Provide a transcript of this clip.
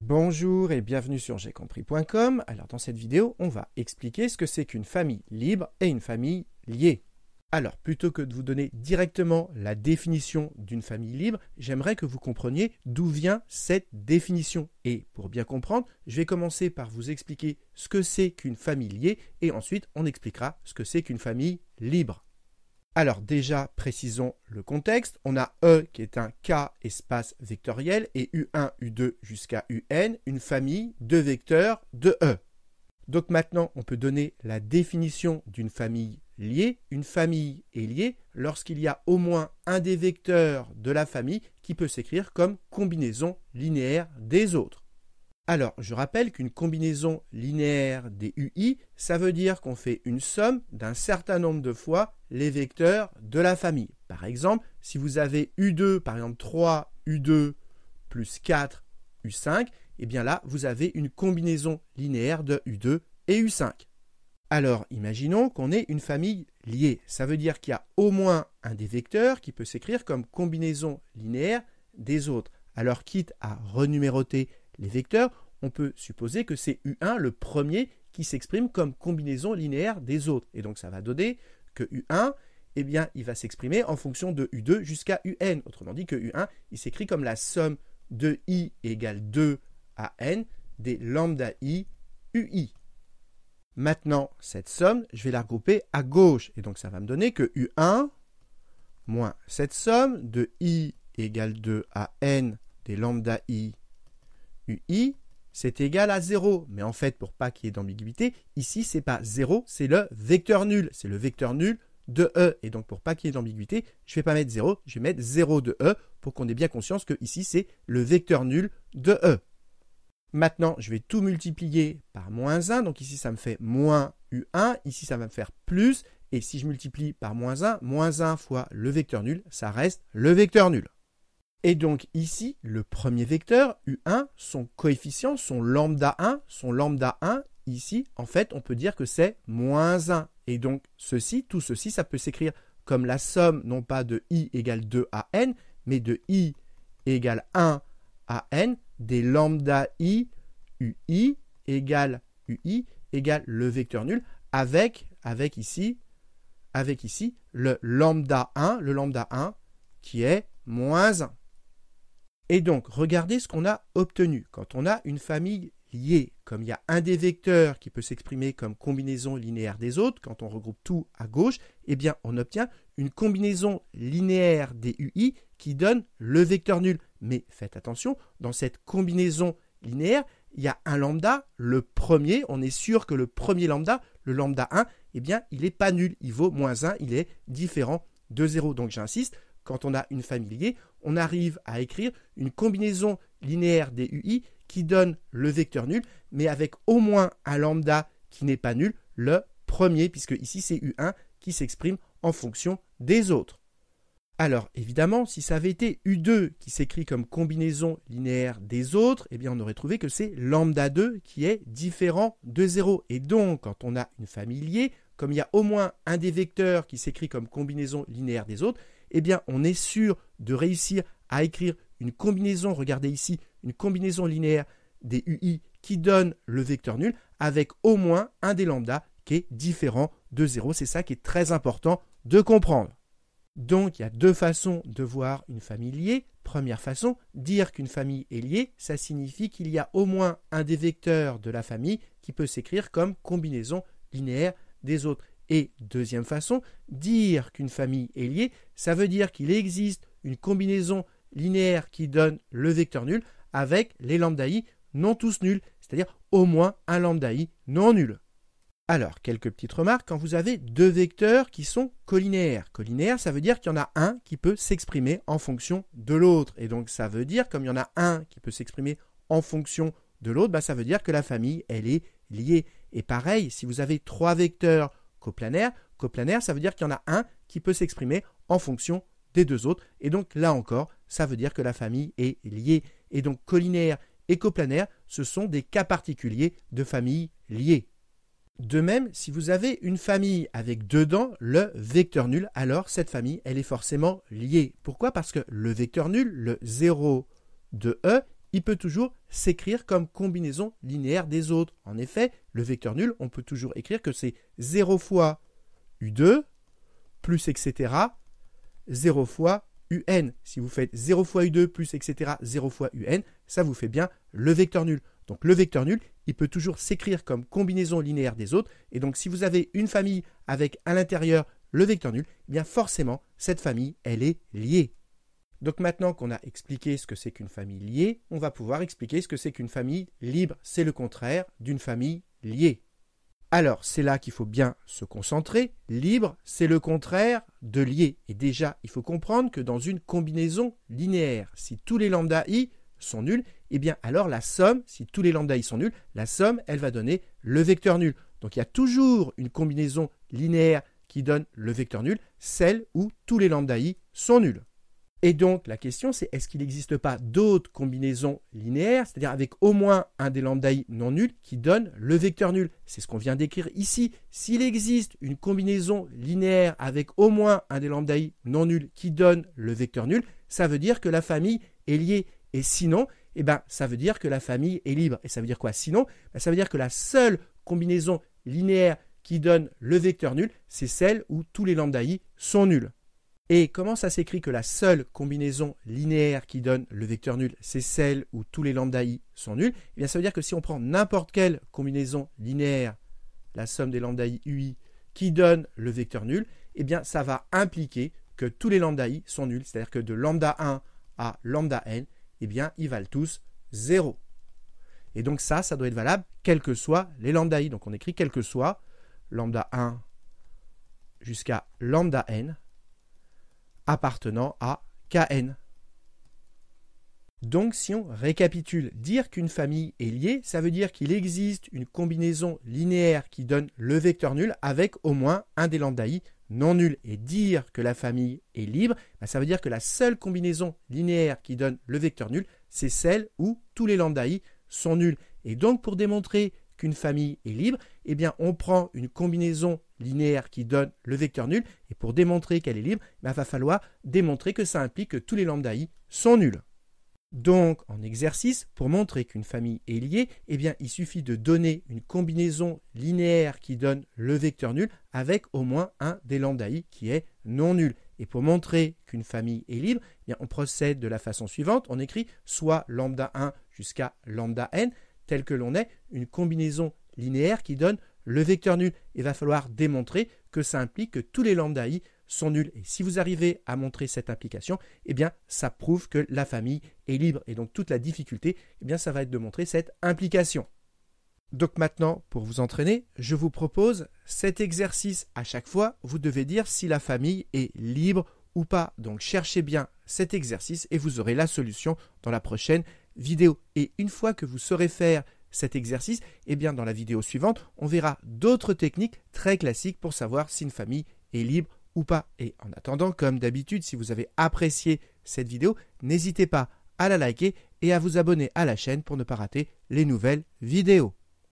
Bonjour et bienvenue sur j'aicompris.com. Alors dans cette vidéo, on va expliquer ce que c'est qu'une famille libre et une famille liée. Alors plutôt que de vous donner directement la définition d'une famille libre, j'aimerais que vous compreniez d'où vient cette définition. Et pour bien comprendre, je vais commencer par vous expliquer ce que c'est qu'une famille liée et ensuite on expliquera ce que c'est qu'une famille libre. Alors déjà, précisons le contexte. On a E qui est un K espace vectoriel et U1, U2 jusqu'à UN, une famille de vecteurs de E. Donc maintenant, on peut donner la définition d'une famille liée. Une famille est liée lorsqu'il y a au moins un des vecteurs de la famille qui peut s'écrire comme combinaison linéaire des autres. Alors, je rappelle qu'une combinaison linéaire des UI, ça veut dire qu'on fait une somme d'un certain nombre de fois les vecteurs de la famille. Par exemple, si vous avez U2, par exemple 3 U2 plus 4 U5, eh bien là, vous avez une combinaison linéaire de U2 et U5. Alors, imaginons qu'on ait une famille liée. Ça veut dire qu'il y a au moins un des vecteurs qui peut s'écrire comme combinaison linéaire des autres. Alors, quitte à renuméroter les vecteurs, on peut supposer que c'est U1 le premier qui s'exprime comme combinaison linéaire des autres. Et donc ça va donner que U1, eh bien, il va s'exprimer en fonction de U2 jusqu'à UN. Autrement dit que U1, il s'écrit comme la somme de I égale 2 à N des lambda I UI. Maintenant, cette somme, je vais la regrouper à gauche. Et donc ça va me donner que U1 moins cette somme de I égale 2 à N des lambda I UI, c'est égal à 0. Mais en fait, pour pas qu'il y ait d'ambiguïté, ici, c'est pas 0, c'est le vecteur nul. C'est le vecteur nul de E. Et donc, pour pas qu'il y ait d'ambiguïté, je ne vais pas mettre 0, je vais mettre 0 de E pour qu'on ait bien conscience que ici, c'est le vecteur nul de E. Maintenant, je vais tout multiplier par moins 1. Donc ici, ça me fait moins U1. Ici, ça va me faire plus. Et si je multiplie par moins 1 fois le vecteur nul, ça reste le vecteur nul. Et donc ici, le premier vecteur, U1, son coefficient, son lambda 1, ici, en fait, on peut dire que c'est moins 1. Et donc tout ceci, ça peut s'écrire comme la somme, non pas de I égale 2 à N, mais de I égale 1 à N, des lambda I, UI égale le vecteur nul, avec ici le lambda 1 qui est moins 1. Et donc, regardez ce qu'on a obtenu. Quand on a une famille liée, comme il y a un des vecteurs qui peut s'exprimer comme combinaison linéaire des autres, quand on regroupe tout à gauche, eh bien, on obtient une combinaison linéaire des UI qui donne le vecteur nul. Mais faites attention, dans cette combinaison linéaire, il y a un lambda, le premier, on est sûr que le premier lambda, le lambda 1, eh bien, il n'est pas nul, il vaut moins 1, il est différent de 0. Donc, j'insiste, quand on a une famille liée, on arrive à écrire une combinaison linéaire des UI qui donne le vecteur nul, mais avec au moins un lambda qui n'est pas nul, le premier, puisque ici c'est U1 qui s'exprime en fonction des autres. Alors évidemment, si ça avait été U2 qui s'écrit comme combinaison linéaire des autres, eh bien on aurait trouvé que c'est lambda 2 qui est différent de 0. Et donc, quand on a une famille liée, comme il y a au moins un des vecteurs qui s'écrit comme combinaison linéaire des autres, eh bien, on est sûr de réussir à écrire une combinaison, regardez ici, une combinaison linéaire des UI qui donne le vecteur nul avec au moins un des lambda qui est différent de 0. C'est ça qui est très important de comprendre. Donc, il y a deux façons de voir une famille liée. Première façon, dire qu'une famille est liée, ça signifie qu'il y a au moins un des vecteurs de la famille qui peut s'écrire comme combinaison linéaire des autres. Et deuxième façon, dire qu'une famille est liée, ça veut dire qu'il existe une combinaison linéaire qui donne le vecteur nul avec les lambda i non tous nuls, c'est-à-dire au moins un lambda i non nul. Alors, quelques petites remarques, quand vous avez deux vecteurs qui sont collinéaires. Collinéaire, ça veut dire qu'il y en a un qui peut s'exprimer en fonction de l'autre. Et donc, ça veut dire, comme il y en a un qui peut s'exprimer en fonction de l'autre, ça veut dire que la famille, elle est liée. Et pareil, si vous avez trois vecteurs coplanaire, ça veut dire qu'il y en a un qui peut s'exprimer en fonction des deux autres. Et donc là encore, ça veut dire que la famille est liée. Et donc collinaire et coplanaire, ce sont des cas particuliers de familles liées. De même, si vous avez une famille avec dedans le vecteur nul, alors cette famille, elle est forcément liée. Pourquoi ? Parce que le vecteur nul, le 0 de E, il peut toujours s'écrire comme combinaison linéaire des autres. En effet, le vecteur nul, on peut toujours écrire que c'est 0 fois U2 plus etc. 0 fois UN. Si vous faites 0 fois U2 plus etc. 0 fois UN, ça vous fait bien le vecteur nul. Donc le vecteur nul, il peut toujours s'écrire comme combinaison linéaire des autres. Et donc si vous avez une famille avec à l'intérieur le vecteur nul, eh bien forcément, cette famille, elle est liée. Donc maintenant qu'on a expliqué ce que c'est qu'une famille liée, on va pouvoir expliquer ce que c'est qu'une famille libre. C'est le contraire d'une famille liée. Alors, c'est là qu'il faut bien se concentrer. Libre, c'est le contraire de lié. Et déjà, il faut comprendre que dans une combinaison linéaire, si tous les lambda i sont nuls, eh bien alors la somme, si tous les lambda i sont nuls, la somme, elle va donner le vecteur nul. Donc il y a toujours une combinaison linéaire qui donne le vecteur nul, celle où tous les lambda i sont nuls. Et donc la question c'est, est-ce qu'il n'existe pas d'autres combinaisons linéaires, c'est-à-dire avec au moins un des lambda i non nuls qui donne le vecteur nul? C'est ce qu'on vient d'écrire ici. S'il existe une combinaison linéaire avec au moins un des lambda i non nuls qui donne le vecteur nul, ça veut dire que la famille est liée. Et sinon, eh ben, ça veut dire que la famille est libre. Et ça veut dire quoi sinon? Ça veut dire que la seule combinaison linéaire qui donne le vecteur nul, c'est celle où tous les lambda i sont nuls. Et comment ça s'écrit que la seule combinaison linéaire qui donne le vecteur nul, c'est celle où tous les lambda i sont nuls? Eh bien, ça veut dire que si on prend n'importe quelle combinaison linéaire, la somme des lambda i ui, qui donne le vecteur nul, eh bien, ça va impliquer que tous les lambda i sont nuls. C'est-à-dire que de lambda 1 à lambda n, eh bien, ils valent tous 0. Et donc ça doit être valable quels que soient les lambda i. Donc on écrit quel que soit lambda 1 jusqu'à lambda n appartenant à Kn. Donc si on récapitule, dire qu'une famille est liée, ça veut dire qu'il existe une combinaison linéaire qui donne le vecteur nul avec au moins un des lambda i non nuls. Et dire que la famille est libre, ça veut dire que la seule combinaison linéaire qui donne le vecteur nul, c'est celle où tous les lambda i sont nuls. Et donc pour démontrer qu'une famille est libre, eh bien on prend une combinaison linéaire qui donne le vecteur nul, et pour démontrer qu'elle est libre, il va falloir démontrer que ça implique que tous les lambda i sont nuls. Donc en exercice, pour montrer qu'une famille est liée, eh bien il suffit de donner une combinaison linéaire qui donne le vecteur nul avec au moins un des lambda i qui est non nul. Et pour montrer qu'une famille est libre, eh bien, on procède de la façon suivante, on écrit soit lambda 1 jusqu'à lambda n, tel que l'on est une combinaison linéaire qui donne le vecteur nul. Il va falloir démontrer que ça implique que tous les lambda i sont nuls. Et si vous arrivez à montrer cette implication, eh bien, ça prouve que la famille est libre. Et donc, toute la difficulté, eh bien, ça va être de montrer cette implication. Donc maintenant, pour vous entraîner, je vous propose cet exercice. À chaque fois, vous devez dire si la famille est libre ou pas. Donc, cherchez bien cet exercice et vous aurez la solution dans la prochaine vidéo. Et une fois que vous saurez faire cet exercice, eh bien, dans la vidéo suivante, on verra d'autres techniques très classiques pour savoir si une famille est libre ou pas. Et en attendant, comme d'habitude, si vous avez apprécié cette vidéo, n'hésitez pas à la liker et à vous abonner à la chaîne pour ne pas rater les nouvelles vidéos.